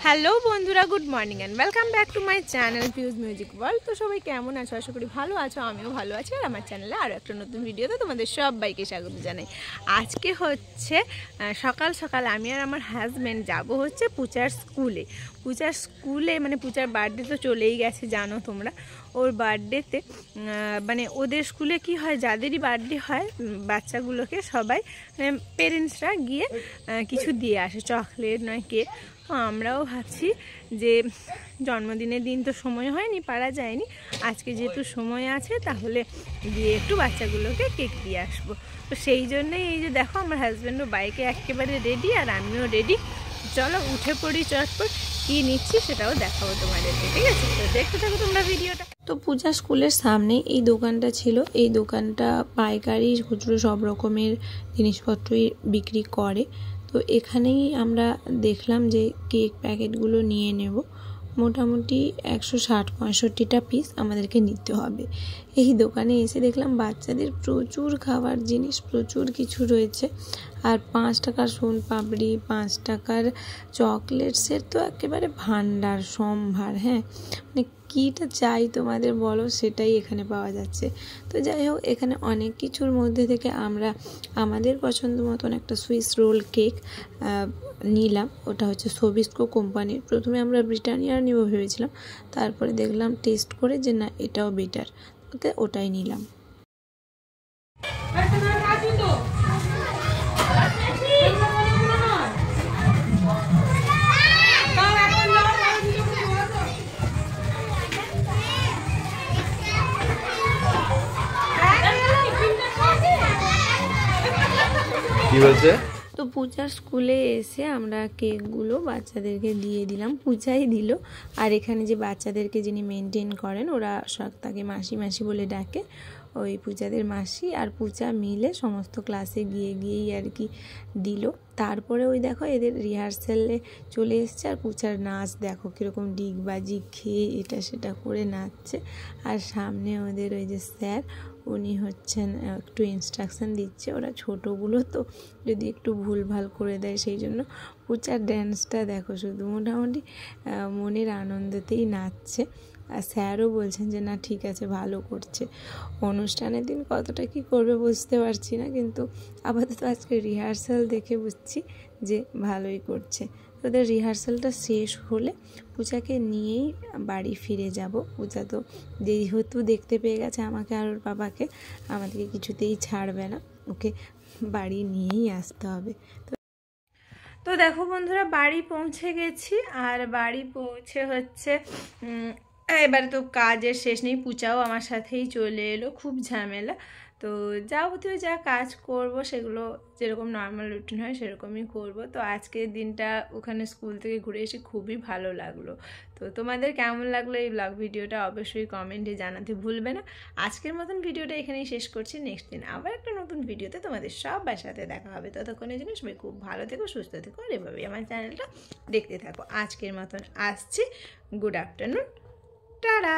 Hello বন্ধুরা, good morning and welcome back to my channel Piu's music world. তো সবাই কেমন আছো? আশা করি ভালো আছো, আমিও ভালো আছি। আর আমার চ্যানেলে আরও একটা নতুন ভিডিওতে তোমাদের সবাইকে স্বাগত জানাই। আজকে হচ্ছে সকাল সকাল আমি আর আমার হাজব্যান্ড যাব হচ্ছে পুচার স্কুলে মানে পুচার বার্থডে তো চলেই গেছে, জানো তোমরা। ওর বার্থডেতে মানে ওদের স্কুলে কি হয়, যাদেরই বার্থডে হয় বাচ্চাগুলোকে সবাই পেরেন্টসরা গিয়ে কিছু দিয়ে আসে, চকলেট নয় কেক। তো আমরাও ভাবছি যে জন্মদিনের দিন তো সময় হয়নি, পারা যায়নি, আজকে যেহেতু সময় আছে তাহলে গিয়ে একটু বাচ্চাগুলোকে কেক দিয়ে আসবো। তো সেই জন্যই এই যে দেখো আমার হাজব্যান্ডও বাইকে একেবারে রেডি আর আমিও রেডি। চলো উঠে পড়ি চটপট, কী নিচ্ছি সেটাও দেখাবো তোমাদেরকে, ঠিক আছে? তো দেখতে থাকো তোমরা ভিডিওটা। তো পূজা স্কুলের সামনে এই দোকানটা ছিল। এই দোকানটা পাইকারি খুচরো সব রকমের জিনিসপত্রই বিক্রি করে। তো এখানেই আমরা দেখলাম যে কেক প্যাকেটগুলো নিয়ে নেব। মোটামুটি 160-65টা পিস আমাদেরকে নিতে হবে। এই দোকানে এসে দেখলাম বাচ্চাদের প্রচুর খাবার জিনিস, প্রচুর কিছু রয়েছে। আর 5 টাকার সোনপাপড়ি, 5 টাকার চকলেটসের তো একেবারে ভান্ডার সম্ভার। হ্যাঁ, মানে কীটা চাই তোমাদের বলো, সেটাই এখানে পাওয়া যাচ্ছে। তো যাই হোক, এখানে অনেক কিছুর মধ্যে থেকে আমরা আমাদের পছন্দ মতন একটা সুইস রোল কেক নিলাম। ওটা হচ্ছে সোবিস্কো কোম্পানির। প্রথমে আমরা ব্রিটানিয়ার নিব ভেবেছিলাম, তারপরে দেখলাম টেস্ট করে যে না, এটাও বেটার, ওকে ওটাই নিলাম। কি বলছে? তো পূজার স্কুলে এসে আমরা কেকগুলো বাচ্চাদেরকে দিয়ে দিলাম, পূজাই দিল। আর এখানে যে বাচ্চাদেরকে যিনি মেনটেন করেন, ওরা সব তাকে মাসি মাসি বলে ডাকে, ওই পূজাদের মাসি আর পূজা মিলে সমস্ত ক্লাসে গিয়েই আর কি দিল। তারপরে ওই দেখো এদের রিহার্সালে চলে এসছে, আর পূজার নাচ দেখো কীরকম ডিগবাজি খেয়ে এটা সেটা করে নাচছে। আর সামনে ওদের ওই যে স্যার, উনি হচ্ছেন একটু ইনস্ট্রাকশান দিচ্ছে। ওরা ছোটোগুলো তো যদি একটু ভুলভাল করে দেয়, সেই জন্য পূজার ড্যান্সটা দেখো শুধু মোটামুটি মনের আনন্দতেই নাচছে। আর স্যারও বলছেন যে না ঠিক আছে, ভালো করছে। অনুষ্ঠানের দিন কতটা কি করবে বুঝতে পারছি না, কিন্তু আপাতত আজকে রিহার্সাল দেখে বুঝছি যে ভালোই করছে। তোদের রিহার্সালটা শেষ হলে পূজাকে নিয়েই বাড়ি ফিরে যাব। পূজা তো যেহেতু দেখতে পেয়ে গেছে আমাকে আর ওর বাবাকে, আমাদেরকে কিছুতেই ছাড়বে না, ওকে বাড়ি নিয়েই আসতে হবে। তো দেখো বন্ধুরা, বাড়ি পৌঁছে গেছি। আর বাড়ি পৌঁছে হচ্ছে এবারে তো কাজের শেষ নেই, পূজাও আমার সাথেই চলে এলো, খুব ঝামেলা। তো যাবতীয় যা কাজ করব সেগুলো যেরকম নর্মাল রুটিন হয় সেরকমই করব। তো আজকের দিনটা ওখানে স্কুল থেকে ঘুরে এসে খুবই ভালো লাগলো। তো তোমাদের কেমন লাগলো এই ব্লগ ভিডিওটা অবশ্যই কমেন্টে জানাতে ভুলবে না। আজকের মতন ভিডিওটা এখানেই শেষ করছি। নেক্সট দিন আবার একটা নতুন ভিডিওতে তোমাদের সবার সাথে দেখা হবে। ততক্ষণের জন্য সবাই খুব ভালো থেকো, সুস্থ থেকো, আর এভাবেই আমার চ্যানেলটা দেখতে থাকো। আজকের মতন আসছি, গুড আফটারনুন, টাটা।